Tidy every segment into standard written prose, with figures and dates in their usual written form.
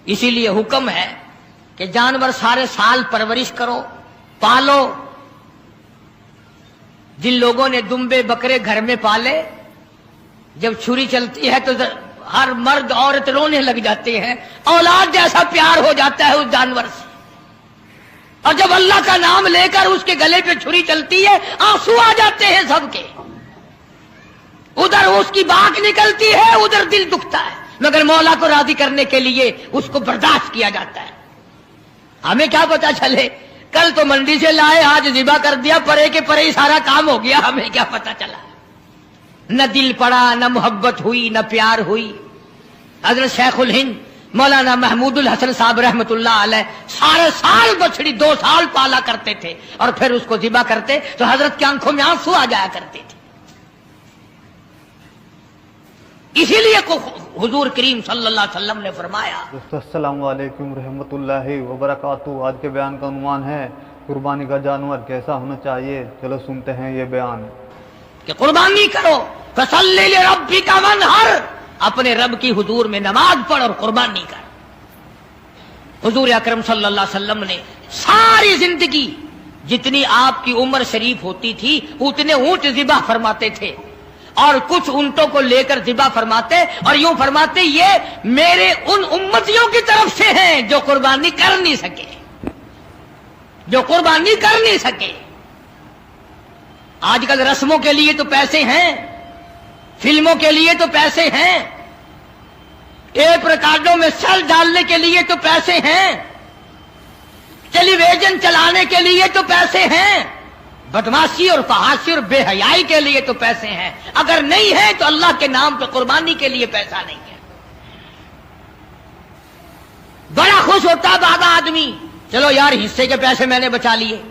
اسی لیے حکم ہے کہ جانور سارے سال پرورش کرو، پالو۔ جن لوگوں نے دمبے بکرے گھر میں پالے، جب چھری چلتی ہے تو ہر مرد عورت رونے لگ جاتے ہیں، اولاد جیسا پیار ہو جاتا ہے اس جانور سے۔ اور جب اللہ کا نام لے کر اس کے گلے پہ چھری چلتی ہے، آنسو آ جاتے ہیں سب کے، ادھر اس کی باک نکلتی ہے، ادھر دل دکھتا ہے، مگر مولا کو راضی کرنے کے لیے اس کو برداشت کیا جاتا ہے۔ ہمیں کیا پتا چلے، کل تو منڈی سے لائے، آج ذبح کر دیا، پرے کے پرے ہی سارا کام ہو گیا، ہمیں کیا پتا چلا؟ نہ دل پڑا، نہ محبت ہوئی، نہ پیار ہوئی۔ حضرت شیخ الہند مولانا محمود الحسن صاحب رحمت اللہ علیہ سارے سال بچڑی 2 سال پالا کرتے تھے، اور پھر اس کو ذبح کرتے تو حضرت کی آنکھوں میں آنسو آ جایا کرتے تھے۔ اسی لیے حضور کریم صلی اللہ علیہ وسلم نے فرمایا۔ السلام علیکم رحمۃ اللہ وبرکاتہ۔ آج کے بیان کا عنوان ہے قربانی کا جانور کیسا ہونا چاہیے۔ چلو سنتے ہیں یہ بیان کہ قربانی کرو، فصلی لربک وانحر، اپنے رب کی حضور میں نماز پڑھ اور قربانی کر۔ حضور اکرم صلی اللہ علیہ وسلم نے ساری زندگی جتنی آپ کی عمر شریف ہوتی تھی اتنے اونٹ ذبح فرماتے تھے، اور کچھ اونٹوں کو لے کر ذبح فرماتے اور یوں فرماتے یہ میرے ان امتیوں کی طرف سے ہیں جو قربانی کر نہیں سکے، جو قربانی کر نہیں سکے۔ آج کل رسموں کے لیے تو پیسے ہیں، فلموں کے لیے تو پیسے ہیں، ٹیپ ریکارڈوں میں سل ڈالنے کے لیے تو پیسے ہیں، ٹیلی ویژن چلانے کے لیے تو پیسے ہیں، بدماشی اور فحاشی اور بے حیائی کے لیے تو پیسے ہیں، اگر نہیں ہے تو اللہ کے نام پہ قربانی کے لیے پیسہ نہیں ہے۔ بڑا خوش ہوتا بابا آدمی، چلو یار حصے کے پیسے میں نے بچا لیے،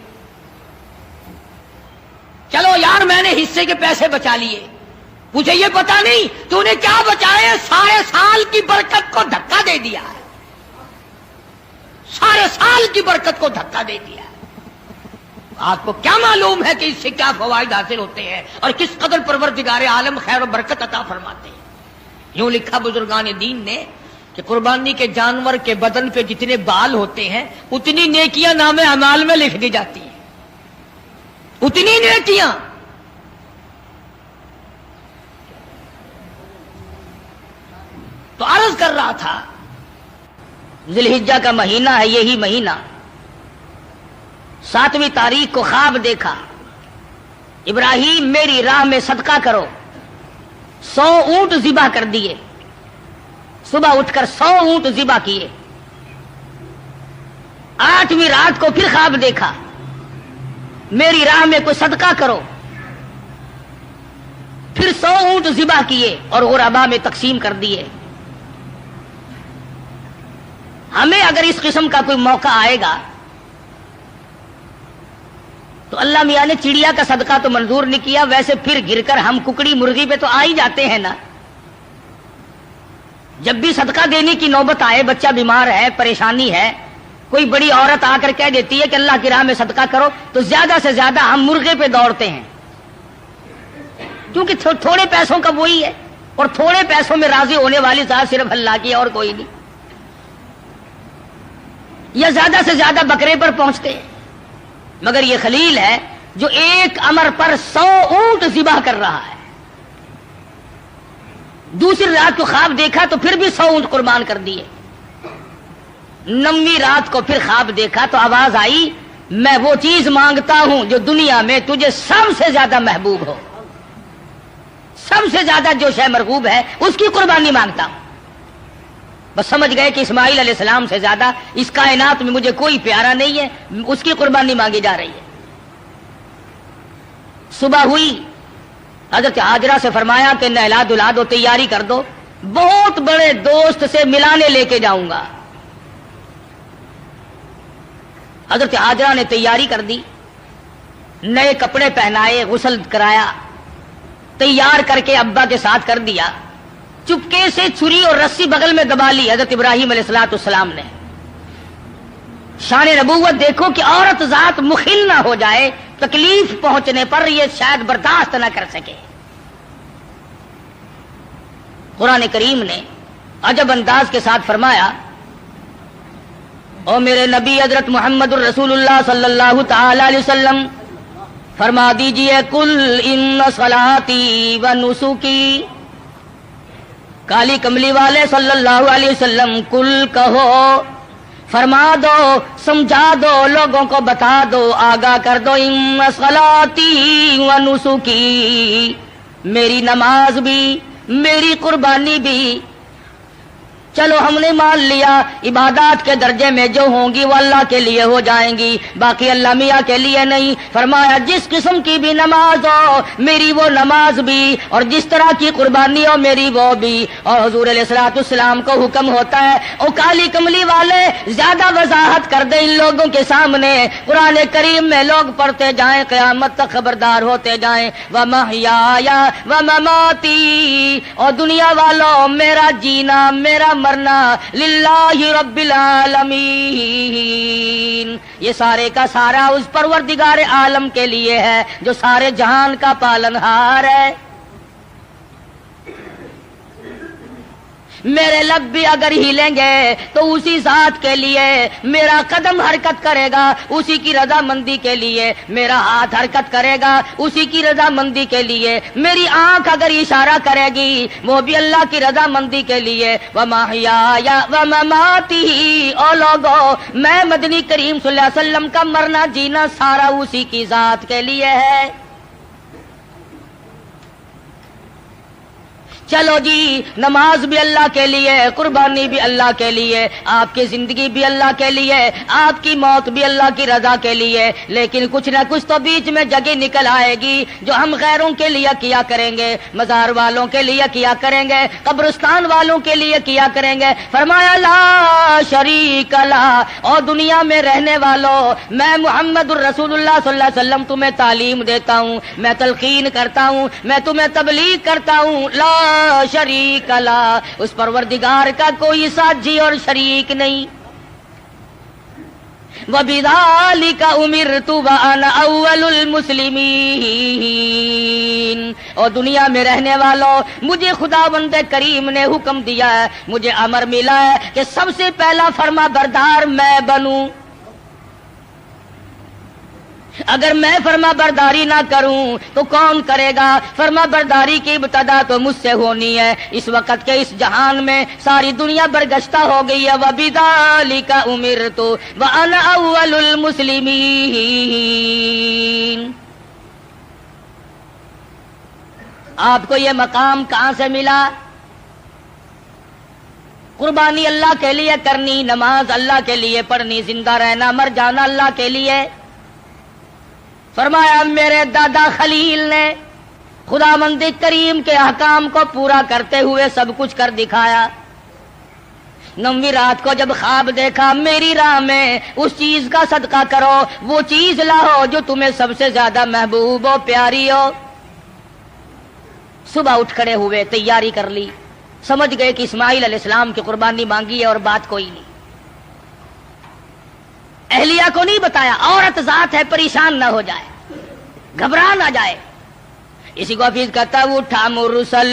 چلو یار میں نے حصے کے پیسے بچا لیے۔ مجھے یہ پتا نہیں تو نے کیا بچائے، سارے سال کی برکت کو دھکا دے دیا ہے، سارے سال کی برکت کو دھکا دے دیا ہے۔ آپ کو کیا معلوم ہے کہ اس سے کیا فوائد حاصل ہوتے ہیں اور کس قدر پروردگار عالم خیر و برکت عطا فرماتے ہیں۔ یوں لکھا بزرگان دین نے کہ قربانی کے جانور کے بدن پہ جتنے بال ہوتے ہیں اتنی نیکیاں نام اعمال میں لکھ دی جاتی ہیں، اتنی نیکیاں۔ تو عرض کر رہا تھا ذی الحجہ کا مہینہ ہے، یہی مہینہ 7ویں تاریخ کو خواب دیکھا، ابراہیم میری راہ میں صدقہ کرو، 100 اونٹ ذبح کر دیے، صبح اٹھ کر 100 اونٹ ذبح کیے۔ 8ویں رات کو پھر خواب دیکھا، میری راہ میں کوئی صدقہ کرو، پھر 100 اونٹ ذبح کیے اور غربا میں تقسیم کر دیے۔ ہمیں اگر اس قسم کا کوئی موقع آئے گا تو اللہ میاں نے چڑیا کا صدقہ تو منظور نہیں کیا، ویسے پھر گر کر ہم ککڑی مرغی پہ تو آ ہی جاتے ہیں نا۔ جب بھی صدقہ دینے کی نوبت آئے، بچہ بیمار ہے، پریشانی ہے، کوئی بڑی عورت آ کر کہہ دیتی ہے کہ اللہ کی راہ میں صدقہ کرو، تو زیادہ سے زیادہ ہم مرغے پہ دوڑتے ہیں، کیونکہ تھوڑے پیسوں کا وہی ہے، اور تھوڑے پیسوں میں راضی ہونے والی ذات صرف اللہ کی اور کوئی نہیں، یا زیادہ سے زیادہ بکرے پر پہنچتے ہیں۔ مگر یہ خلیل ہے جو ایک امر پر 100 اونٹ ذبح کر رہا ہے۔ دوسری رات کو خواب دیکھا تو پھر بھی 100 اونٹ قربان کر دیے۔ 9ویں رات کو پھر خواب دیکھا تو آواز آئی، میں وہ چیز مانگتا ہوں جو دنیا میں تجھے سب سے زیادہ محبوب ہو، سب سے زیادہ جو شے مرغوب ہے اس کی قربانی مانگتا ہوں۔ بس سمجھ گئے کہ اسماعیل علیہ السلام سے زیادہ اس کائنات میں مجھے کوئی پیارا نہیں ہے، اس کی قربانی مانگی جا رہی ہے۔ صبح ہوئی، حضرت ہاجرہ سے فرمایا کہ نہلا دھلا دو، تیاری کر دو، بہت بڑے دوست سے ملانے لے کے جاؤں گا۔ حضرت ہاجرہ نے تیاری کر دی، نئے کپڑے پہنائے، غسل کرایا، تیار کر کے ابا کے ساتھ کر دیا۔ چپکے سے چھری اور رسی بغل میں دبا لی حضرت ابراہیم علیہ السلام نے۔ شان نبوت دیکھو کہ عورت ذات مخل نہ ہو جائے، تکلیف پہنچنے پر یہ شاید برداشت نہ کر سکے۔ قرآن کریم نے عجب انداز کے ساتھ فرمایا اور میرے نبی حضرت محمد الرسول اللہ صلی اللہ تعالی علیہ وسلم فرما دیجئے کل ان صلاتی و نسکی، کالی کملی والے صلی اللہ علیہ وسلم کل کہو، فرما دو، سمجھا دو، لوگوں کو بتا دو، آگاہ کر دو، ان صلاتی و نسکی، میری نماز بھی، میری قربانی بھی، چلو ہم نے مان لیا عبادات کے درجے میں جو ہوں گی وہ اللہ کے لیے ہو جائیں گی، باقی اللہ میاں کے لیے نہیں۔ فرمایا جس قسم کی بھی نماز ہو میری وہ نماز بھی، اور جس طرح کی قربانی ہو میری وہ بھی۔ اور حضور علیہ الصلوۃ والسلام کو حکم ہوتا ہے او کالی کملی والے زیادہ وضاحت کر دے ان لوگوں کے سامنے، قرآن کریم میں لوگ پڑھتے جائیں، قیامت تک خبردار ہوتے جائیں، وَمَحْيَايَ وَمَمَاتِي، اور دنیا والوں میرا جینا میرا مرنا للہ رب العالمین، یہ سارے کا سارا اس پروردگار عالم کے لیے ہے جو سارے جہان کا پالنہار ہے۔ میرے لب بھی اگر ہلیں گے تو اسی ذات کے لیے، میرا قدم حرکت کرے گا اسی کی رضا مندی کے لیے، میرا ہاتھ حرکت کرے گا اسی کی رضا مندی کے لیے، میری آنکھ اگر اشارہ کرے گی وہ بھی اللہ کی رضا مندی کے لیے۔ وَمَحْيَايَ وَمَمَاتِي، او لوگو میں مدنی کریم صلی اللہ علیہ وسلم کا مرنا جینا سارا اسی کی ذات کے لیے ہے۔ چلو جی نماز بھی اللہ کے لیے، قربانی بھی اللہ کے لیے، آپ کی زندگی بھی اللہ کے لیے، آپ کی موت بھی اللہ کی رضا کے لیے، لیکن کچھ نہ کچھ تو بیچ میں جگہ نکل آئے گی جو ہم غیروں کے لیے کیا کریں گے، مزار والوں کے لیے کیا کریں گے، قبرستان والوں کے لیے کیا کریں گے۔ فرمایا لا شریک لا، اور دنیا میں رہنے والوں میں محمد الرسول اللہ صلی اللہ علیہ وسلم تمہیں تعلیم دیتا ہوں، میں تلقین کرتا ہوں، میں تمہیں تبلیغ کرتا ہوں، لا شریک لا، اس پروردگار کا کوئی ساتھی اور شریک نہیں۔ وَبِذَلِكَ أُمِرْتُ وَأَنَا أَوَّلُ الْمُسْلِمِينَ، اور دنیا میں رہنے والوں مجھے خداوند کریم نے حکم دیا ہے، مجھے امر ملا ہے کہ سب سے پہلا فرما بردار میں بنوں۔ اگر میں فرما برداری نہ کروں تو کون کرے گا؟ فرما برداری کی ابتدا تو مجھ سے ہونی ہے۔ اس وقت کے اس جہان میں ساری دنیا برگشتہ ہو گئی ہے۔ وَبِذَلِكَ أُمِرْتُ وَأَنَا أَوَّلُ الْمُسْلِمِينَ۔ آپ کو یہ مقام کہاں سے ملا؟ قربانی اللہ کے لیے کرنی، نماز اللہ کے لیے پڑھنی، زندہ رہنا مر جانا اللہ کے لیے۔ فرمایا میرے دادا خلیل نے خداوند کریم کے احکام کو پورا کرتے ہوئے سب کچھ کر دکھایا۔ 9ویں رات کو جب خواب دیکھا میری راہ میں اس چیز کا صدقہ کرو، وہ چیز لاؤ جو تمہیں سب سے زیادہ محبوب ہو، پیاری ہو۔ صبح اٹھ کھڑے ہوئے، تیاری کر لی، سمجھ گئے کہ اسماعیل علیہ السلام کی قربانی مانگی ہے اور بات کوئی نہیں۔ اہلیہ کو نہیں بتایا، عورت ذات ہے پریشان نہ ہو جائے، گھبرا نہ جائے۔ اسی کو حفیظ کہتا ہے اٹھا مرسل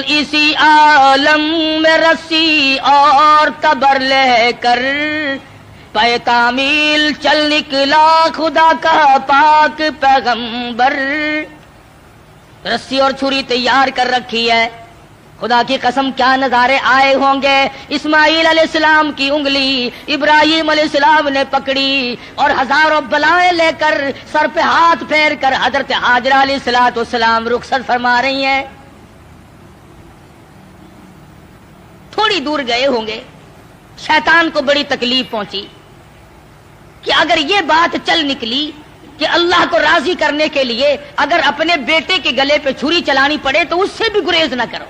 اسی عالم میں رسی اور تبر لے کر، پے تعمیل چل نکلا خدا کا پاک پیغمبر۔ رسی اور چھری تیار کر رکھی ہے، خدا کی قسم کیا نظارے آئے ہوں گے۔ اسماعیل علیہ السلام کی انگلی ابراہیم علیہ السلام نے پکڑی اور ہزاروں بلائیں لے کر سر پہ ہاتھ پھیر کر حضرت ہاجرہ علیہ السلام رخصت فرما رہی ہیں۔ تھوڑی دور گئے ہوں گے، شیطان کو بڑی تکلیف پہنچی کہ اگر یہ بات چل نکلی کہ اللہ کو راضی کرنے کے لیے اگر اپنے بیٹے کے گلے پہ چھری چلانی پڑے تو اس سے بھی گریز نہ کرو،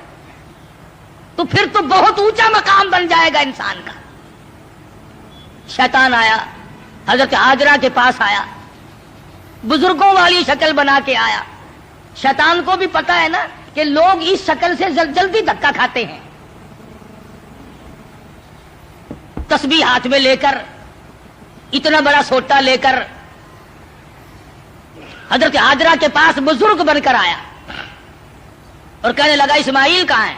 تو پھر تو بہت اونچا مقام بن جائے گا انسان کا۔ شیطان آیا، حضرت ہاجرہ کے پاس آیا، بزرگوں والی شکل بنا کے آیا۔ شیطان کو بھی پتا ہے نا کہ لوگ اس شکل سے جلدی دھکا کھاتے ہیں۔ تسبیح ہاتھ میں لے کر، اتنا بڑا سوٹا لے کر حضرت ہاجرہ کے پاس بزرگ بن کر آیا اور کہنے لگا اسماعیل کہاں ہے؟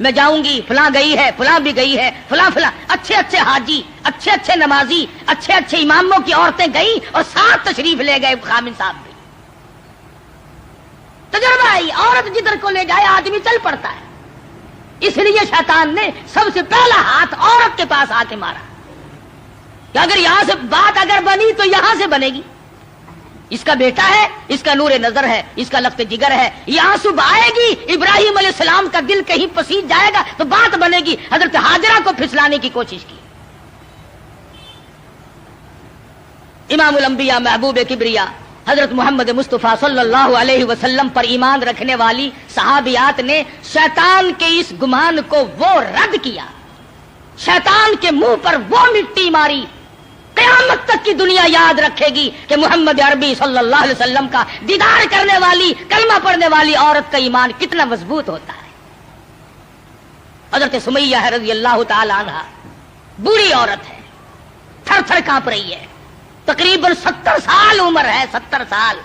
میں جاؤں گی، فلاں گئی ہے، فلاں بھی گئی ہے، فلاں فلاں اچھے اچھے حاجی، اچھے اچھے نمازی، اچھے اچھے اماموں کی عورتیں گئیں اور ساتھ تشریف لے گئے خامن صاحب بھی۔ تجربہ ہے، عورت جدھر کو لے جائے آدمی چل پڑتا ہے۔ اس لیے شیطان نے سب سے پہلا ہاتھ عورت کے پاس آ کے مارا کہ اگر یہاں سے بات اگر بنی تو یہاں سے بنے گی۔ اس کا بیٹا ہے، اس کا نور نظر ہے، اس کا لخت جگر ہے، یہاں صبح آئے گی، ابراہیم علیہ السلام کا دل کہیں پسیج جائے گا تو بات بنے گی۔ حضرت ہاجرہ کو پھسلانے کی کوشش کی۔ امام الانبیاء محبوب کبریا حضرت محمد مصطفیٰ صلی اللہ علیہ وسلم پر ایمان رکھنے والی صحابیات نے شیطان کے اس گمان کو وہ رد کیا، شیطان کے منہ پر وہ مٹی ماری۔ قیامت تک کی دنیا یاد رکھے گی کہ محمد عربی صلی اللہ علیہ وسلم کا دیدار کرنے والی، کلمہ پڑھنے والی عورت کا ایمان کتنا مضبوط ہوتا ہے۔ حضرت سمیہ ہے رضی اللہ تعالی عنہ، بوڑھی عورت ہے، تھر تھر کانپ رہی ہے، تقریباً 70 سال عمر ہے، 70 سال۔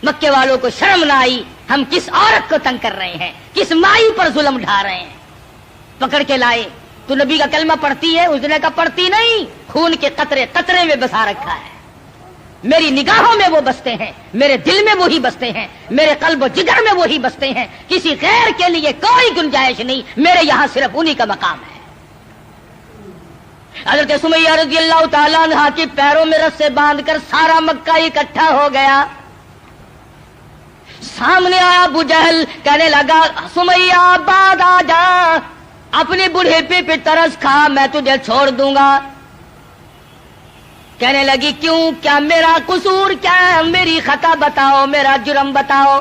مکے والوں کو شرم نہ آئی، ہم کس عورت کو تنگ کر رہے ہیں، کس مائی پر ظلم ڈھا رہے ہیں۔ پکڑ کے لائے، تو نبی کا کلمہ پڑھتی ہے؟ اس نے کہا پڑھتی نہیں، خون کے قطرے قطرے میں بسا رکھا ہے، میری نگاہوں میں وہ بستے ہیں، میرے دل میں وہی بستے ہیں، میرے قلب و جگر میں وہی بستے ہیں، کسی غیر کے لیے کوئی گنجائش نہیں، میرے یہاں صرف انہی کا مقام ہے۔ حضرت سمیہ رضی اللہ تعالیٰ عنہ کے پیروں میں رسے باندھ کر سارا مکہ اکٹھا ہو گیا۔ سامنے آیا ابو جہل، کہنے لگا سمیہ بعد آ جا، اپنے بڑھیپے پہ ترس کھا، میں تجھے چھوڑ دوں گا۔ کہنے لگی کیوں، کیا میرا قصور کیا ہے، میری خطا بتاؤ، میرا جرم بتاؤ۔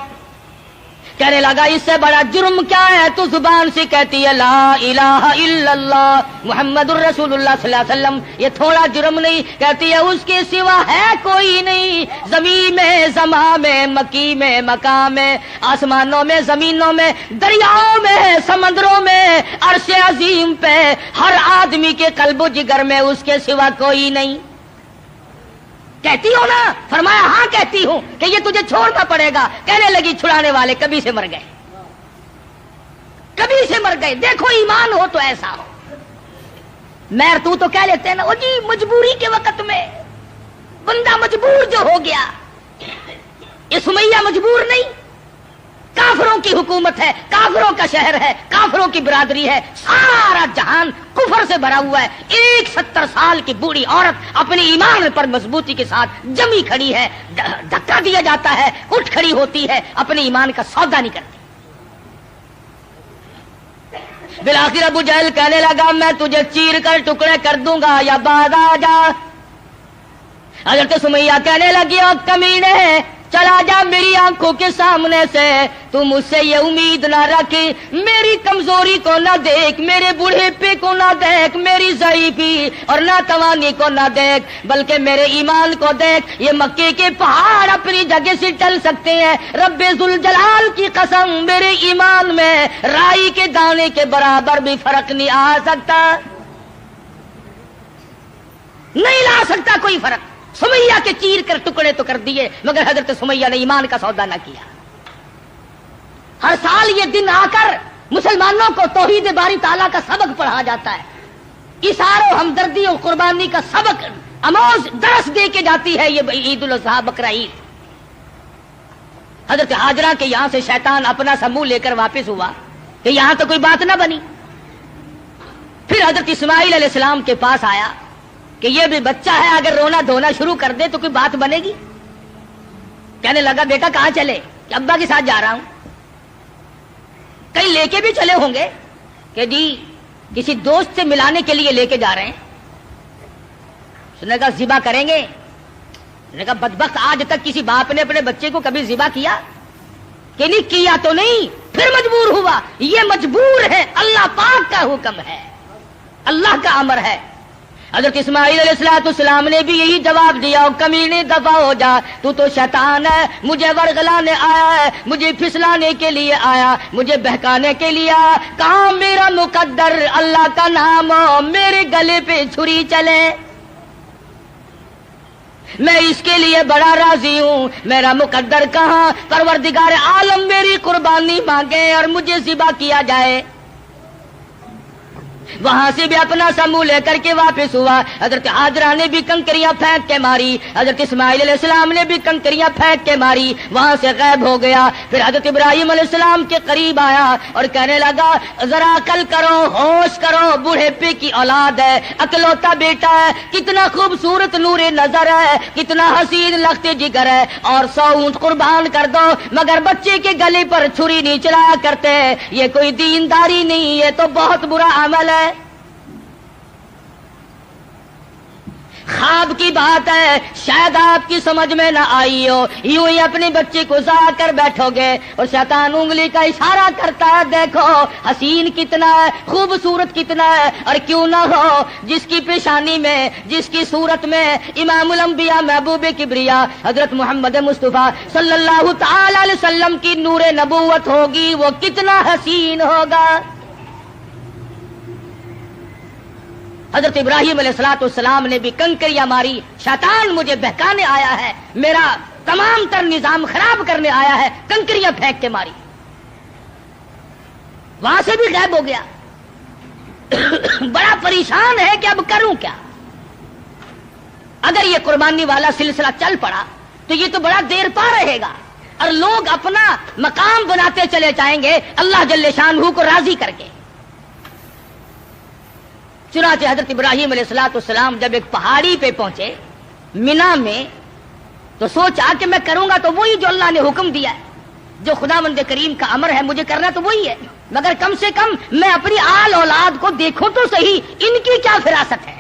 کہنے لگا اس سے بڑا جرم کیا ہے، تو زبان سے کہتی ہے لا الہ الا اللہ محمد الرسول اللہ صلی اللہ علیہ وسلم، یہ تھوڑا جرم نہیں، کہتی ہے اس کے سوا ہے کوئی نہیں، زمین میں، زماں میں، مکی میں، مکان میں، آسمانوں میں، زمینوں میں، دریاؤں میں، سمندروں میں، عرش عظیم پہ، ہر آدمی کے قلب و جگر میں اس کے سوا کوئی نہیں۔ کہتی ہو نا؟ فرمایا ہاں کہتی ہوں کہ یہ تجھے چھوڑنا پڑے گا۔ کہنے لگی چھڑانے والے کبھی سے مر گئے، کبھی سے مر گئے، دیکھو ایمان ہو تو ایسا ہو۔ میر تو کہہ لیتے ہیں نا، او جی مجبوری کے وقت میں بندہ مجبور جو ہو گیا، یہ سمیہ مجبور نہیں، کافروں کی حکومت ہے، کافروں کا شہر ہے، کافروں کی برادری ہے، سارا جہان کفر سے بھرا ہوا ہے، ایک 70 سال کی بوڑھی عورت اپنے ایمان پر مضبوطی کے ساتھ جمی کھڑی ہے، دھکا دیا جاتا ہے، اٹھ کھڑی ہوتی ہے، اپنے ایمان کا سودا نہیں کرتی۔ بالآخر ابو جہل کہنے لگا میں تجھے چیر کر ٹکڑے کر دوں گا یا بعد آ جا۔ حضرت سمیہ کہنے لگی او کمینے، چلا جا میری آنکھوں کے سامنے سے، تو مجھ سے یہ امید نہ رکھ، میری کمزوری کو نہ دیکھ، میرے بوڑھیپے کو نہ دیکھ، میری ضعیفی اور ناتوانی کو نہ دیکھ، بلکہ میرے ایمان کو دیکھ۔ یہ مکے کے پہاڑ اپنی جگہ سے ٹل سکتے ہیں، رب ذوالجلال کی قسم میرے ایمان میں رائی کے دانے کے برابر بھی فرق نہیں آ سکتا، نہیں لا سکتا کوئی فرق۔ سمیہ کے چیر کر ٹکڑے تو کر دیے، مگر حضرت سمیہ نے ایمان کا سودا نہ کیا۔ ہر سال یہ دن آ کر مسلمانوں کو توحید باری تعالیٰ کا سبق پڑھا جاتا ہے، ایثار و ہمدردی اور قربانی کا سبق اموز درس دے کے جاتی ہے یہ عید الاضحیٰ بقرہ عید۔ حضرت ہاجرہ کے یہاں سے شیطان اپنا سا منہ لے کر واپس ہوا کہ یہاں تو کوئی بات نہ بنی۔ پھر حضرت اسماعیل علیہ السلام کے پاس آیا کہ یہ بھی بچہ ہے، اگر رونا دھونا شروع کر دے تو کوئی بات بنے گی۔ کہنے لگا بیٹا کہاں چلے؟ کہ ابا کے ساتھ جا رہا ہوں۔ کہیں لے کے بھی چلے ہوں گے کہ جی کسی دوست سے ملانے کے لیے لے کے جا رہے ہیں۔ اس نے کہا ذبح کریں گے؟ اس نے کہا بدبخت آج تک کسی باپ نے اپنے بچے کو کبھی ذبح کیا کہ نہیں کیا تو نہیں، پھر مجبور ہوا۔ یہ مجبور ہے، اللہ پاک کا حکم ہے، اللہ کا امر ہے۔ حضرت اسماعیل علیہ السلام نے بھی یہی جواب دیا، کمینے دفع ہو جا، تو شیطان ہے، مجھے ورغلانے آیا ہے، مجھے پھسلانے کے لیے آیا، مجھے بہکانے کے لیے آیا۔ کہاں میرا مقدر اللہ کا نام ہو، میرے گلے پہ چھری چلے۔ میں اس کے لیے بڑا راضی ہوں، میرا مقدر کہاں پروردگار عالم میری قربانی مانگے اور مجھے ذبح کیا جائے۔ وہاں سے بھی اپنا سمو لے کر کے واپس ہوا۔ حضرت حاجرہ نے بھی کنکریاں پھینک کے ماری، حضرت اسماعیل علیہ السلام نے بھی کنکریاں پھینک کے ماری، وہاں سے غائب ہو گیا۔ پھر حضرت ابراہیم علیہ السلام کے قریب آیا اور کہنے لگا ذرا عقل کرو، ہوش کرو، بوڑھے پے کی اولاد ہے، اکلوتا بیٹا ہے، کتنا خوبصورت نور نظر ہے، کتنا حسین لخت جگر ہے، اور 100 اونٹ قربان کر دو مگر بچے کے گلے پر چھری نہیں چلایا کرتے، یہ کوئی دینداری نہیں، یہ تو بہت برا عمل ہے۔ خواب کی بات ہے، شاید آپ کی سمجھ میں نہ آئی ہو، یوں ہی اپنے بچے کو ضائع کر بیٹھو گے اور شیطان انگلی کا اشارہ کرتا ہے، دیکھو حسین کتنا ہے، خوبصورت کتنا ہے، اور کیوں نہ ہو جس کی پیشانی میں، جس کی صورت میں امام الانبیاء محبوب کبریا حضرت محمد مصطفیٰ صلی اللہ تعالی علیہ وسلم کی نور نبوت ہوگی، وہ کتنا حسین ہوگا۔ حضرت ابراہیم علیہ السلام نے بھی کنکریاں ماری، شیطان مجھے بہکانے آیا ہے، میرا تمام تر نظام خراب کرنے آیا ہے، کنکریاں پھینک کے ماری، وہاں سے بھی غائب ہو گیا۔ بڑا پریشان ہے کہ اب کروں کیا؟ اگر یہ قربانی والا سلسلہ چل پڑا تو یہ تو بڑا دیر پا رہے گا اور لوگ اپنا مقام بناتے چلے جائیں گے اللہ جل شانہ کو راضی کر کے۔ چنانچہ حضرت ابراہیم علیہ السلام جب ایک پہاڑی پہ پہنچے مینا میں تو سوچا کہ میں کروں گا تو وہی جو اللہ نے حکم دیا ہے، جو خداوند کریم کا امر ہے مجھے کرنا تو وہی ہے، مگر کم سے کم میں اپنی آل اولاد کو دیکھوں تو صحیح، ان کی کیا فراست ہے۔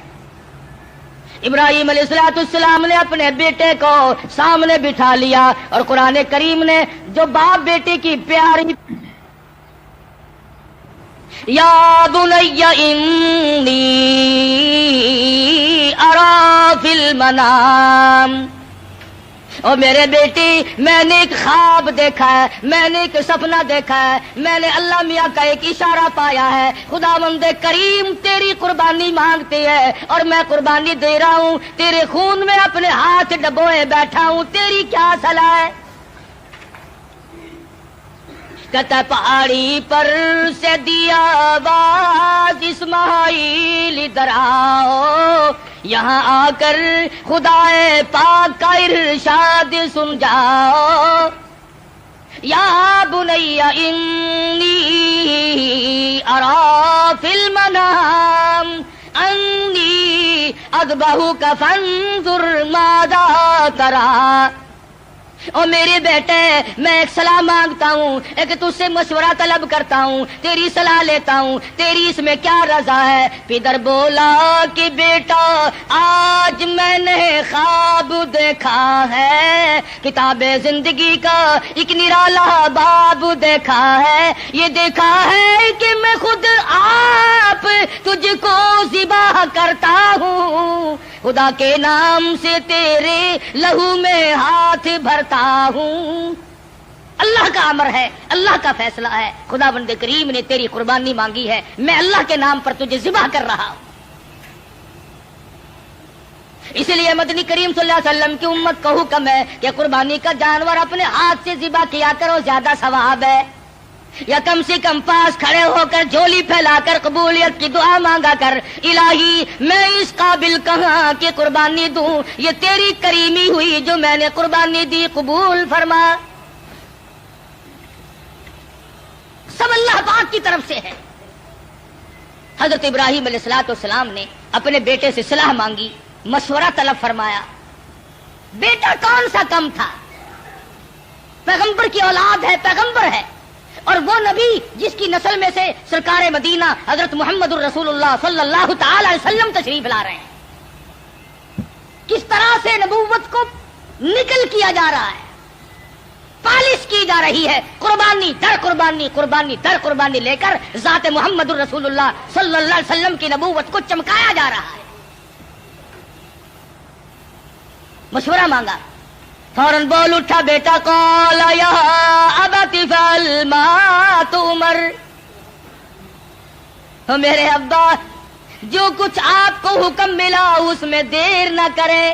ابراہیم علیہ السلام نے اپنے بیٹے کو سامنے بٹھا لیا اور قرآن کریم نے جو باپ بیٹے کی پیاری یا بنی انی ارا فی المنام، اور میرے بیٹی میں نے ایک خواب دیکھا ہے، میں نے ایک سپنا دیکھا ہے، میں نے اللہ میاں کا ایک اشارہ پایا ہے، خداوند کریم تیری قربانی مانگتی ہے اور میں قربانی دے رہا ہوں، تیرے خون میں اپنے ہاتھ ڈبوئے بیٹھا ہوں، تیری کیا صلاح ہے؟ کہتا پہاڑی پر سے دیا آواز اسماعیل ادھر آؤ، یہاں آ کر خدائے پاک کا ارشاد سن جاؤ، یا بنی انی ارا فی المنام انی اذبحک فانظر ماذا تری، اور میرے بیٹے میں ایک صلاح مانگتا ہوں، ایک تجھ سے مشورہ طلب کرتا ہوں، تیری صلاح لیتا ہوں، تیری اس میں کیا رضا ہے؟ پدر بولا کہ بیٹا آج میں نے خواب دیکھا ہے، کتاب زندگی کا ایک نرالا باب دیکھا ہے، یہ دیکھا ہے کہ میں خود آپ تجھ کو ذبح کرتا ہوں، خدا کے نام سے تیرے لہو میں ہاتھ بھرتا ہوں۔ اللہ کا امر ہے، اللہ کا فیصلہ ہے، خداوند کریم نے تیری قربانی مانگی ہے، میں اللہ کے نام پر تجھے ذبح کر رہا ہوں۔ اس لیے مدنی کریم صلی اللہ علیہ وسلم کی امت کا حکم ہے کہ قربانی کا جانور اپنے ہاتھ سے ذبح کیا کرو، زیادہ ثواب ہے، یا کم سے کم پاس کھڑے ہو کر جھولی پھیلا کر قبولیت کی دعا مانگا کر، الہی میں اس قابل کہاں کہ قربانی دوں، یہ تیری کریمی ہوئی جو میں نے قربانی دی، قبول فرما۔ سب اللہ پاک کی طرف سے ہے۔ حضرت ابراہیم علیہ السلام نے اپنے بیٹے سے صلاح مانگی، مشورہ طلب فرمایا۔ بیٹا کون سا کم تھا، پیغمبر کی اولاد ہے، پیغمبر ہے، اور وہ نبی جس کی نسل میں سے سرکار مدینہ حضرت محمد الرسول اللہ صلی اللہ تعالی علیہ وسلم تشریف لا رہے ہیں، کس طرح سے نبوت کو نکل کیا جا رہا ہے، پالش کی جا رہی ہے، قربانی در قربانی، قربانی در قربانی لے کر ذات محمد الرسول اللہ صلی اللہ علیہ وسلم کی نبوت کو چمکایا جا رہا ہے۔ مشورہ مانگا، فوراً بول اٹھا بیٹا، قال یا ابت افعل ما تؤمر، میرے ابا جو کچھ آپ کو حکم ملا اس میں دیر نہ کرے،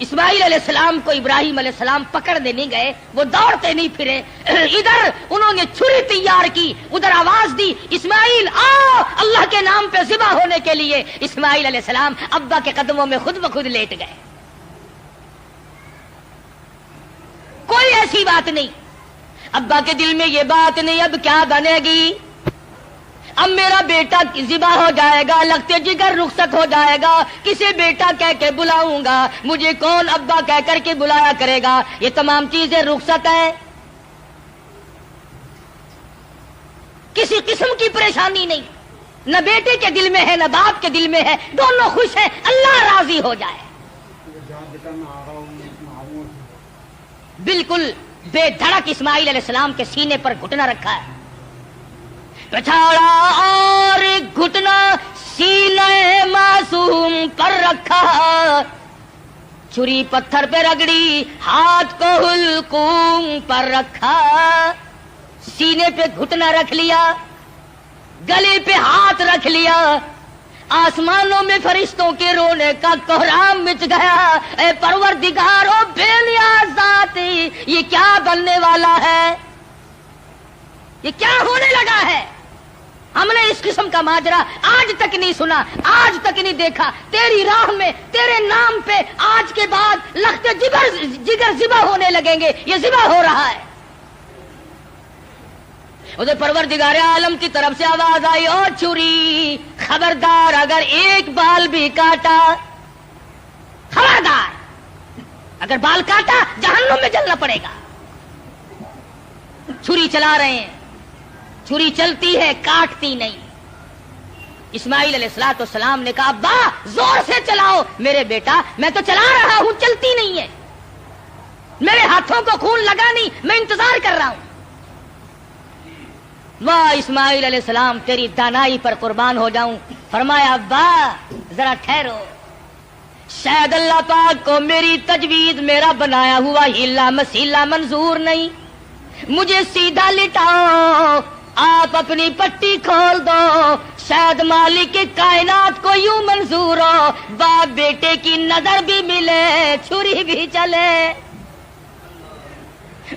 اسماعیل علیہ السلام کو ابراہیم علیہ السلام پکڑنے نہیں گئے، وہ دوڑتے نہیں پھرے، ادھر انہوں نے چھری تیار کی، ادھر آواز دی اسماعیل آؤ اللہ کے نام پہ ذبح ہونے کے لیے۔ اسماعیل علیہ السلام ابا کے قدموں میں خود بخود لیٹ گئے۔ کوئی ایسی بات نہیں، ابا کے دل میں یہ بات نہیں اب کیا بنے گی، اب میرا بیٹا ذبح ہو جائے گا، لگتے جگر رخصت ہو جائے گا، کسے بیٹا کہہ کے بلاؤں گا، مجھے کون ابا کہہ کر کے بلایا کرے گا، یہ تمام چیزیں رخصت ہے، کسی قسم کی پریشانی نہیں، نہ بیٹے کے دل میں ہے نہ باپ کے دل میں ہے، دونوں خوش ہیں، اللہ راضی ہو جائے۔ بالکل بے دھڑک اسماعیل علیہ السلام کے سینے پر گھٹنا رکھا ہے، پچھاڑا اور گھٹنا سینے معصوم پر رکھا، چھری پتھر پہ رگڑی ہاتھ کو حلقوم پر رکھا، سینے پہ گھٹنا رکھ لیا، گلے پہ ہاتھ رکھ لیا، آسمانوں میں فرشتوں کے رونے کا کوہرام مچ گیا، اے پروردگار او بے نیاز ذاتی یہ کیا بننے والا ہے، یہ کیا ہونے لگا ہے، ہم نے اس قسم کا ماجرا آج تک نہیں سنا، آج تک نہیں دیکھا، تیری راہ میں تیرے نام پہ آج کے بعد لختے جگر ذبح ہونے لگیں گے، یہ ذبح ہو رہا ہے۔ ادھر پروردگار عالم کی طرف سے آواز آئی، او چھری خبردار اگر ایک بال بھی کاٹا، خبردار اگر بال کاٹا جہنم میں جلنا پڑے گا۔ چھری چلا رہے ہیں، چھری چلتی ہے کاٹتی نہیں۔ اسماعیل علیہ السلام نے کہا ابا زور سے چلاؤ، میرے بیٹا میں تو چلا رہا ہوں چلتی نہیں ہے، میرے ہاتھوں کو خون لگا نہیں، میں انتظار کر رہا ہوں۔ واہ اسماعیل علیہ السلام تیری دانائی پر قربان ہو جاؤں، فرمایا ابا ذرا ٹھہرو، شاید اللہ پاک کو میری تجویز میرا بنایا ہوا ہیلا مسیلا منظور نہیں، مجھے سیدھا لٹاؤ، آپ اپنی پٹی کھول دو، شاید مالک کائنات کو یوں منظور ہو، باپ بیٹے کی نظر بھی ملے چھری بھی چلے،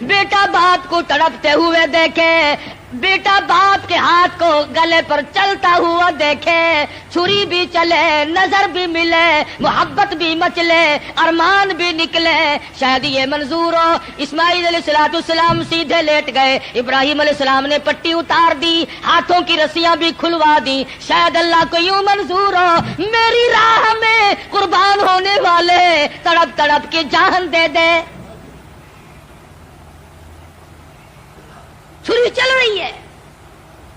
بیٹا باپ کو تڑپتے ہوئے دیکھے، بیٹا باپ کے ہاتھ کو گلے پر چلتا ہوا دیکھے، چھری بھی چلے نظر بھی ملے محبت بھی مچلے ارمان بھی نکلے، شاید یہ منظور ہو۔ اسماعیل علیہ السلام سیدھے لیٹ گئے، ابراہیم علیہ السلام نے پٹی اتار دی، ہاتھوں کی رسیاں بھی کھلوا دی، شاید اللہ کو یوں منظور ہو میری راہ میں قربان ہونے والے تڑپ تڑپ کے جان دے دے۔ چھری چل رہی ہے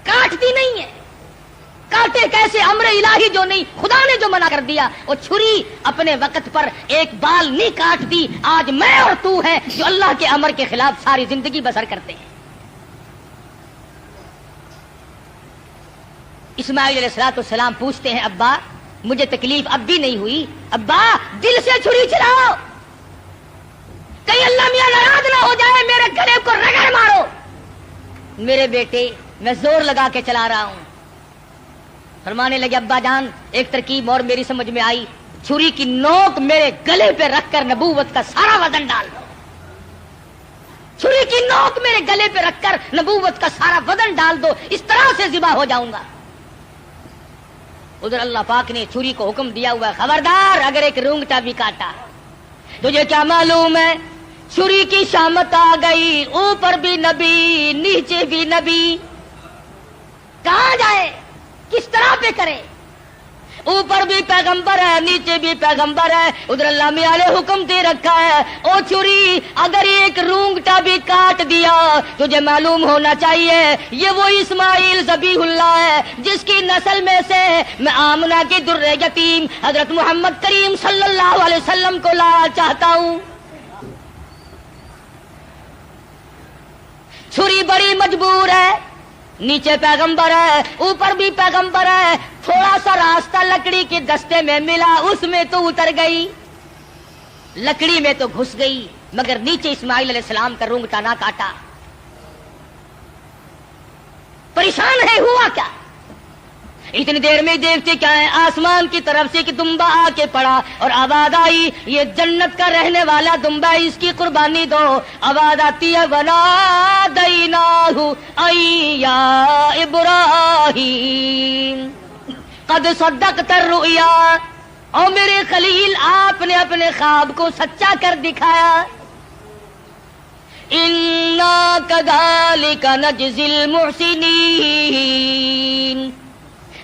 کاٹتی نہیں ہے، کاٹے کیسے، امر الہی جو نہیں، خدا نے جو منع کر دیا، وہ چھری اپنے وقت پر ایک بال نہیں کاٹتی۔ آج میں اور تو ہیں جو اللہ کے امر کے خلاف ساری زندگی بسر کرتے ہیں۔ اسماعیل علیہ السلام پوچھتے ہیں ابا مجھے تکلیف اب بھی نہیں ہوئی، ابا دل سے چھری چلاؤ، کہیں اللہ میاں ناراض نہ ہو جائے، میرے گلے کو رگڑ مارو۔ میرے بیٹے میں زور لگا کے چلا رہا ہوں، فرمانے لگے ابا جان ایک ترکیب اور میری سمجھ میں آئی، چھری کی نوک میرے گلے پہ رکھ کر نبوت کا سارا وزن ڈال دو، چھری کی نوک میرے گلے پہ رکھ کر نبوت کا سارا وزن ڈال دو، اس طرح سے ذبح ہو جاؤں گا۔ ادھر اللہ پاک نے چھری کو حکم دیا ہوا ہے خبردار اگر ایک رونگٹا بھی کاٹا، تجھے کیا معلوم ہے چھری کی شامت آ گئی، اوپر بھی نبی نیچے بھی نبی، کہاں جائے کس طرح پہ کرے، اوپر بھی پیغمبر ہے نیچے بھی پیغمبر ہے۔ ادھر اللہ میاں نے حکم دے رکھا ہے او چھری اگر ایک رونگٹا بھی کاٹ دیا تجھے معلوم ہونا چاہیے یہ وہ اسماعیل ذبیح اللہ ہے جس کی نسل میں سے میں آمنہ کی در یتیم حضرت محمد کریم صلی اللہ علیہ وسلم کو لانا چاہتا ہوں۔ چھری بڑی مجبور ہے، نیچے پیغمبر ہے اوپر بھی پیغمبر ہے، تھوڑا سا راستہ لکڑی کے دستے میں ملا اس میں تو اتر گئی، لکڑی میں تو گھس گئی، مگر نیچے اسماعیل علیہ السلام کا رونگٹا نہ کاٹا۔ پریشان ہے ہوا کیا؟ اتنی دیر میں دیکھتے کیا ہے، آسمان کی طرف سے کہ دمبا آ کے پڑا اور آواز آئی یہ جنت کا رہنے والا دمبا ہے، اس کی قربانی دو۔ آواز آتی ہے وَنَادَيْنَاهُ أَيْ يَا إِبْرَاهِيمُ قَدْ صَدَّقْتَ الرُّؤْيَا، او میرے خلیل آپ نے اپنے خواب کو سچا کر دکھایا۔ اِنَّا كَذَلِكَ نَجْزِي الْمُحْسِنِينَ،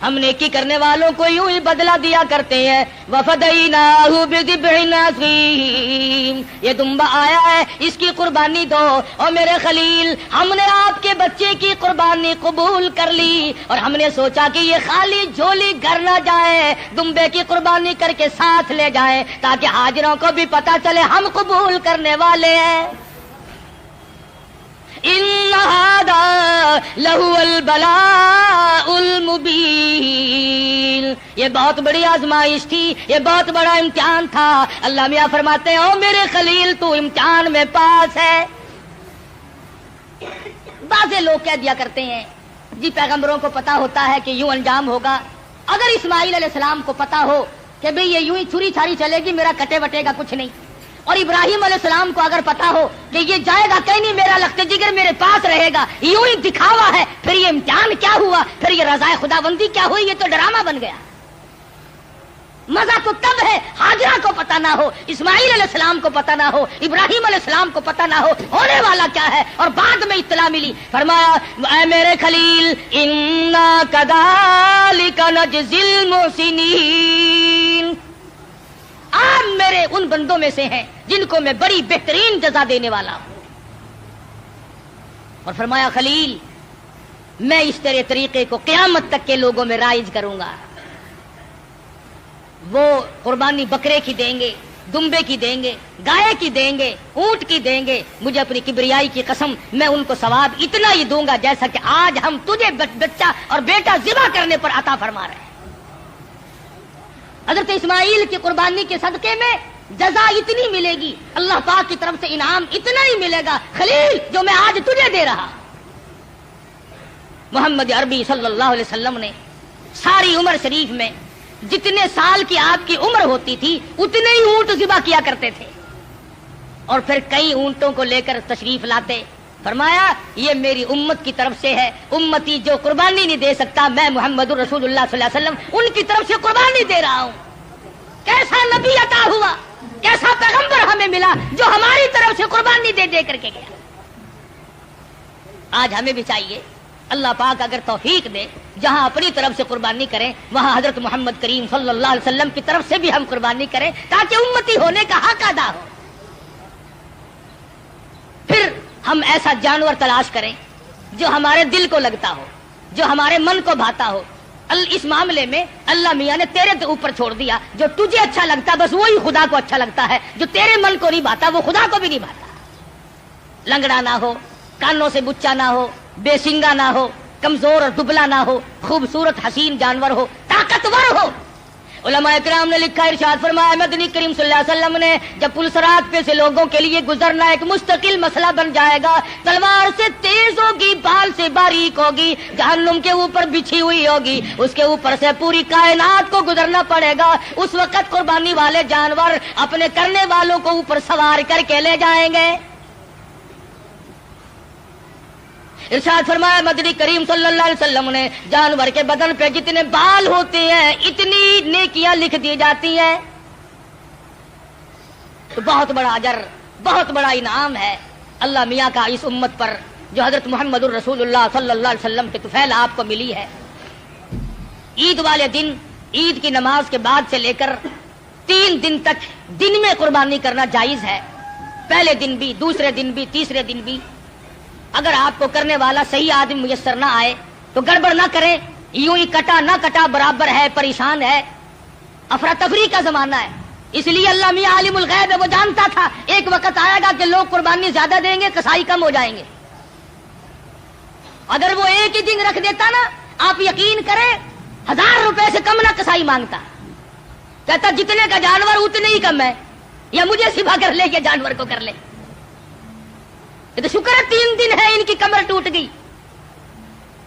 ہم نیکی کرنے والوں کو یوں ہی بدلہ دیا کرتے ہیں۔ وَفَدَيْنَاهُ بِذِبْحٍ عَظِيمٍ، یہ دمبا آیا ہے، اس کی قربانی دو۔ اور میرے خلیل ہم نے آپ کے بچے کی قربانی قبول کر لی، اور ہم نے سوچا کہ یہ خالی جھولی گھر نہ جائے، دمبے کی قربانی کر کے ساتھ لے جائیں تاکہ حاضروں کو بھی پتا چلے ہم قبول کرنے والے ہیں۔ ان هذا لهو البلاء المبین، یہ بہت بڑی آزمائش تھی، یہ بہت بڑا امتحان تھا۔ اللہ میاں فرماتے ہیں او میرے خلیل تو امتحان میں پاس ہے۔ بعض لوگ کہہ دیا کرتے ہیں جی پیغمبروں کو پتا ہوتا ہے کہ یوں انجام ہوگا، اگر اسماعیل علیہ السلام کو پتا ہو کہ بھئی یہ یوں ہی چھری چھاری چلے گی، میرا کٹے وٹے گا کچھ نہیں، اور ابراہیم علیہ السلام کو اگر پتا ہو کہ یہ جائے گا کہیں نہیں، میرا لخت جگر میرے پاس رہے گا، یوں ہی دکھاوا ہے، پھر یہ امتحان کیا ہوا، پھر یہ رضائے خداوندی کیا ہوئی، یہ تو ڈرامہ بن گیا۔ مزہ تو تب ہے ہاجرہ کو پتا نہ ہو، اسماعیل علیہ السلام کو پتا نہ ہو، ابراہیم علیہ السلام کو پتا نہ ہو ہونے والا کیا ہے، اور بعد میں اطلاع ملی۔ فرمایا اے میرے خلیل انا کذالک نجزی المحسنین، آپ میرے ان بندوں میں سے ہیں جن کو میں بڑی بہترین جزا دینے والا ہوں۔ اور فرمایا خلیل میں اس تیرے طریقے کو قیامت تک کے لوگوں میں رائج کروں گا۔ وہ قربانی بکرے کی دیں گے، دمبے کی دیں گے، گائے کی دیں گے، اونٹ کی دیں گے، مجھے اپنی کبریائی کی قسم میں ان کو ثواب اتنا ہی دوں گا جیسا کہ آج ہم تجھے بچہ اور بیٹا ذبح کرنے پر عطا فرما رہے ہیں۔ حضرت اسماعیل کی قربانی کے صدقے میں جزا اتنی ملے گی، اللہ پاک کی طرف سے انعام اتنا ہی ملے گا خلیل جو میں آج تجھے دے رہا۔ محمد عربی صلی اللہ علیہ وسلم نے ساری عمر شریف میں جتنے سال کی آپ کی عمر ہوتی تھی اتنے ہی اونٹ ذبح کیا کرتے تھے، اور پھر کئی اونٹوں کو لے کر تشریف لاتے۔ فرمایا یہ میری امت کی طرف سے ہے، امتی جو قربانی نہیں دے سکتا میں محمد رسول اللہ صلی اللہ علیہ وسلم ان کی طرف سے قربانی دے رہا ہوں۔ کیسا نبی عطا ہوا، کیسا پیغمبر ہمیں ملا جو ہماری طرف سے قربانی دے دے کر کے گیا۔ آج ہمیں بھی چاہیے اللہ پاک اگر توفیق دے جہاں اپنی طرف سے قربانی کریں وہاں حضرت محمد کریم صلی اللہ علیہ وسلم کی طرف سے بھی ہم قربانی کریں تاکہ امتی ہونے کا حق ادا ہو۔ پھر ہم ایسا جانور تلاش کریں جو ہمارے دل کو لگتا ہو، جو ہمارے من کو بھاتا ہو۔ اس معاملے میں اللہ میاں نے تیرے اوپر چھوڑ دیا، جو تجھے اچھا لگتا بس وہی خدا کو اچھا لگتا ہے، جو تیرے من کو نہیں بھاتا وہ خدا کو بھی نہیں بھاتا۔ لنگڑا نہ ہو، کانوں سے بچا نہ ہو، بے سنگا نہ ہو، کمزور اور دبلا نہ ہو، خوبصورت حسین جانور ہو، طاقتور ہو۔ علماء کرام نے لکھا، ارشاد فرمایا مدنی کریم صلی اللہ علیہ وسلم نے جب پل صراط پہ سے لوگوں کے لیے گزرنا ایک مستقل مسئلہ بن جائے گا، تلوار سے تیز ہوگی، بال سے باریک ہوگی، جہنم کے اوپر بچھی ہوئی ہوگی، اس کے اوپر سے پوری کائنات کو گزرنا پڑے گا، اس وقت قربانی والے جانور اپنے کرنے والوں کو اوپر سوار کر کے لے جائیں گے۔ ارشاد فرمایا مدنی کریم صلی اللہ علیہ وسلم نے جانور کے بدن پہ جتنے بال ہوتے ہیں اتنی نیکیاں لکھ دی جاتی ہیں۔ تو بہت بڑا اجر، بہت بڑا انعام ہے اللہ میاں کا اس امت پر جو حضرت محمد الرسول اللہ صلی اللہ علیہ وسلم کے طفیل آپ کو ملی ہے۔ عید والے دن، عید کی نماز کے بعد سے لے کر 3 دن تک دن میں قربانی کرنا جائز ہے، پہلے دن بھی، دوسرے دن بھی، تیسرے دن بھی۔ اگر آپ کو کرنے والا صحیح آدمی میسر نہ آئے تو گڑبڑ نہ کریں، یوں ہی کٹا نہ کٹا برابر ہے، پریشان ہے، افراتفری کا زمانہ ہے۔ اس لیے اللہ میاں عالم الغیب ہے، وہ جانتا تھا ایک وقت آئے گا کہ لوگ قربانی زیادہ دیں گے، کسائی کم ہو جائیں گے۔ اگر وہ ایک ہی دن رکھ دیتا نا، آپ یقین کریں 1000 روپے سے کم نہ کسائی مانگتا، کہتا جتنے کا جانور اتنے ہی کم ہے، یا مجھے سبا کر لے کے جانور کو کر لے۔ یہ تو شکر ہے 3 دن ہے ان کی کمر ٹوٹ گئی،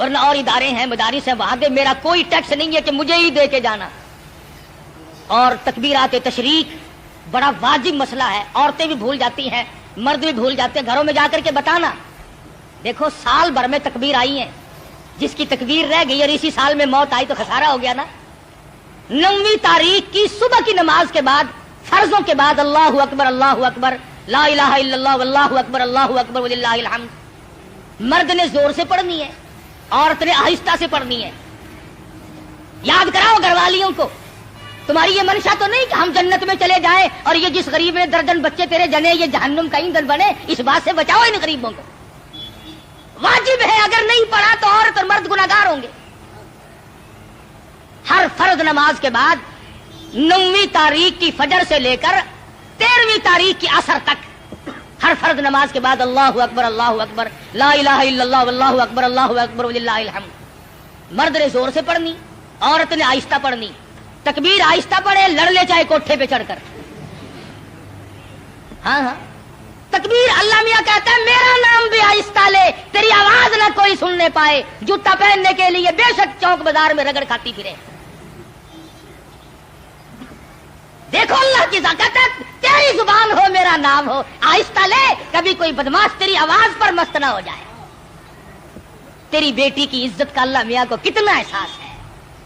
ورنہ اور ادارے ہیں مدارس ہیں وہاں دے، میرا کوئی ٹیکس نہیں ہے کہ مجھے ہی دے کے جانا۔ اور تکبیرات تشریق بڑا واجب مسئلہ ہے، عورتیں بھی بھول جاتی ہیں، مرد بھی بھول جاتے ہیں، گھروں میں جا کر کے بتانا۔ دیکھو سال بھر میں تکبیر آئی ہیں، جس کی تکبیر رہ گئی اور اسی سال میں موت آئی تو خسارہ ہو گیا نا۔ 9ویں تاریخ کی صبح کی نماز کے بعد، فرضوں کے بعد اللہ اکبر لا الہ الا اللہ واللہ اکبر وللہ الحمد، مرد نے زور سے پڑھنی ہے، عورت نے آہستہ سے پڑھنی ہے۔ یاد کراؤ گھر والیوں کو، تمہاری یہ منشا تو نہیں کہ ہم جنت میں چلے جائیں اور یہ جس غریب نے درجن بچے تیرے جنے یہ جہنم کا ایندھن بنے، اس بات سے بچاؤ ان غریبوں کو۔ واجب ہے، اگر نہیں پڑھا تو عورت اور مرد گناہگار ہوں گے۔ ہر فرض نماز کے بعد 9ویں تاریخ کی فجر سے لے کر 13ویں تاریخ کی عصر تک ہر فرض نماز کے بعد اللہ اکبر لا الہ الا اللہ واللہ اکبر وللہ الحمد۔ مرد نے زور سے پڑھنی، عورت نے آہستہ پڑھنی۔ تکبیر آہستہ پڑھے، لڑ لے چاہے کوٹھے پہ چڑھ کر۔ ہاں ہاں تکبیر، اللہ میاں کہتا ہے میرا نام بھی آہستہ لے، تیری آواز نہ کوئی سننے پائے، جوتا پہننے کے لیے بے شک چوک بازار میں رگڑ کھاتی پھرے۔ دیکھو اللہ کی ذات ہے، تیری زبان ہو میرا نام ہو، آہستہ لے، کبھی کوئی بدماش تیری آواز پر مست نہ ہو جائے۔ تیری بیٹی کی عزت کا اللہ میاں کو کتنا احساس ہے،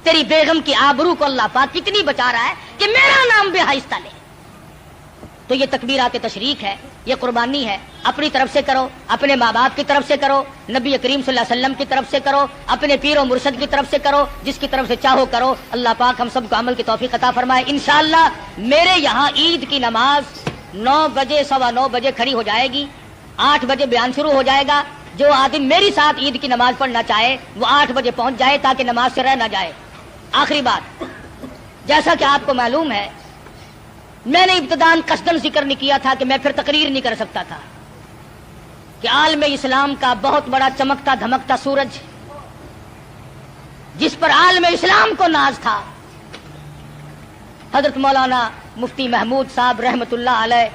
تیری بیگم کی آبرو کو اللہ پاک کتنی بچا رہا ہے کہ میرا نام بھی آہستہ لے۔ تو یہ تکبیرات تشریق ہے، یہ قربانی ہے، اپنی طرف سے کرو، اپنے ماں باپ کی طرف سے کرو، نبی کریم صلی اللہ علیہ وسلم کی طرف سے کرو، اپنے پیر و مرشد کی طرف سے کرو، جس کی طرف سے چاہو کرو۔ اللہ پاک ہم سب کو عمل کی توفیق عطا فرمائے۔ انشاءاللہ میرے یہاں عید کی نماز 9 بجے 9:15 بجے کھڑی ہو جائے گی، 8 بجے بیان شروع ہو جائے گا۔ جو آدمی میری ساتھ عید کی نماز پڑھنا چاہے وہ 8 بجے پہنچ جائے تاکہ نماز سے رہ نہ جائے۔ آخری بات، جیسا کہ آپ کو معلوم ہے میں نے ابتداً قصداً ذکر نہیں کیا تھا کہ میں پھر تقریر نہیں کر سکتا تھا کہ عالم اسلام کا بہت بڑا چمکتا دھمکتا سورج جس پر عالم اسلام کو ناز تھا، حضرت مولانا مفتی محمود صاحب رحمت اللہ علیہ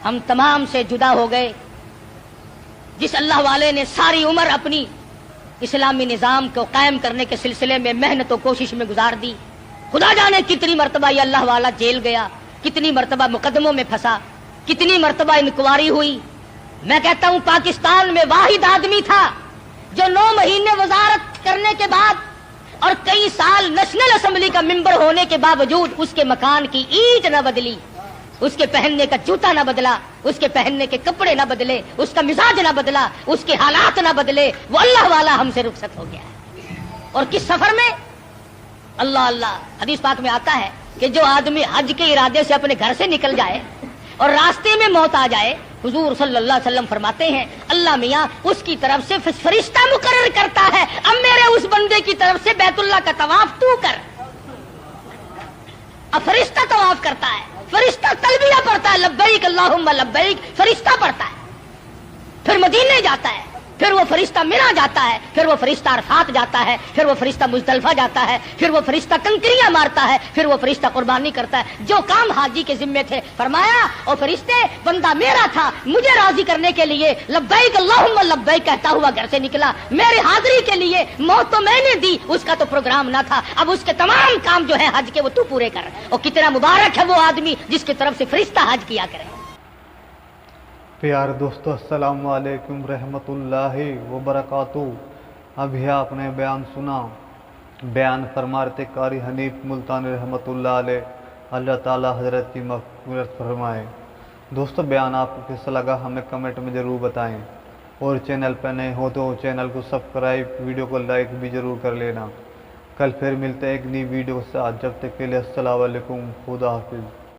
ہم تمام سے جدا ہو گئے، جس اللہ والے نے ساری عمر اپنی اسلامی نظام کو قائم کرنے کے سلسلے میں محنت و کوشش میں گزار دی۔ خدا جانے کتنی مرتبہ یہ اللہ والا جیل گیا، کتنی مرتبہ مقدموں میں پھنسا، کتنی مرتبہ انکوائری ہوئی۔ میں کہتا ہوں پاکستان میں واحد آدمی تھا جو 9 مہینے وزارت کرنے کے بعد اور کئی سال نیشنل اسمبلی کا ممبر ہونے کے باوجود اس کے مکان کی اینٹ نہ بدلی، اس کے پہننے کا جوتا نہ بدلا، اس کے پہننے کے کپڑے نہ بدلے، اس کا مزاج نہ بدلا، اس کے حالات نہ بدلے، وہ اللہ والا ہم سے رخصت ہو گیا ہے۔ اور کس سفر میں؟ اللہ اللہ، حدیث پاک میں آتا ہے کہ جو آدمی حج کے ارادے سے اپنے گھر سے نکل جائے اور راستے میں موت آ جائے، حضور صلی اللہ علیہ وسلم فرماتے ہیں اللہ میاں اس کی طرف سے فرشتہ مقرر کرتا ہے، اب میرے اس بندے کی طرف سے بیت اللہ کا طواف تو کر۔ اب فرشتہ طواف کرتا ہے، فرشتہ تلبیہ پڑھتا ہے، لبیک اللہم لبیک، فرشتہ پڑھتا ہے، پھر مدینے جاتا ہے، پھر وہ فرشتہ مینا جاتا ہے، پھر وہ فرشتہ عرفات جاتا ہے، پھر وہ فرشتہ مزدلفہ جاتا ہے، پھر وہ فرشتہ کنکریاں مارتا ہے، پھر وہ فرشتہ قربانی کرتا ہے۔ جو کام حاجی کے ذمے تھے فرمایا اور فرشتے بندہ میرا تھا، مجھے راضی کرنے کے لیے لبیک اللہم لبیک کہتا ہوا گھر سے نکلا، میرے حاضری کے لیے موت تو میں نے دی، اس کا تو پروگرام نہ تھا، اب اس کے تمام کام جو ہے حج کے وہ تو پورے کر۔ اور کتنا مبارک ہے وہ آدمی جس کی طرف سے فرشتہ حج کیا کرے۔ پیارے دوستو السلام علیکم رحمت اللہ وبرکاتہ۔ ابھی آپ نے بیان سنا، بیان فرماتے قاری حنیف ملتانی رحمت اللہ علیہ، اللہ تعالی حضرت کی مغفرت فرمائے۔ دوستو بیان آپ کو کیسا لگا ہمیں کمنٹ میں ضرور بتائیں، اور چینل پہ نئے ہو تو چینل کو سبسکرائب، ویڈیو کو لائک بھی ضرور کر لینا۔ کل پھر ملتے ہیں ایک نئی ویڈیو کے ساتھ، جب تک کے لیے السلام علیکم، خدا حافظ۔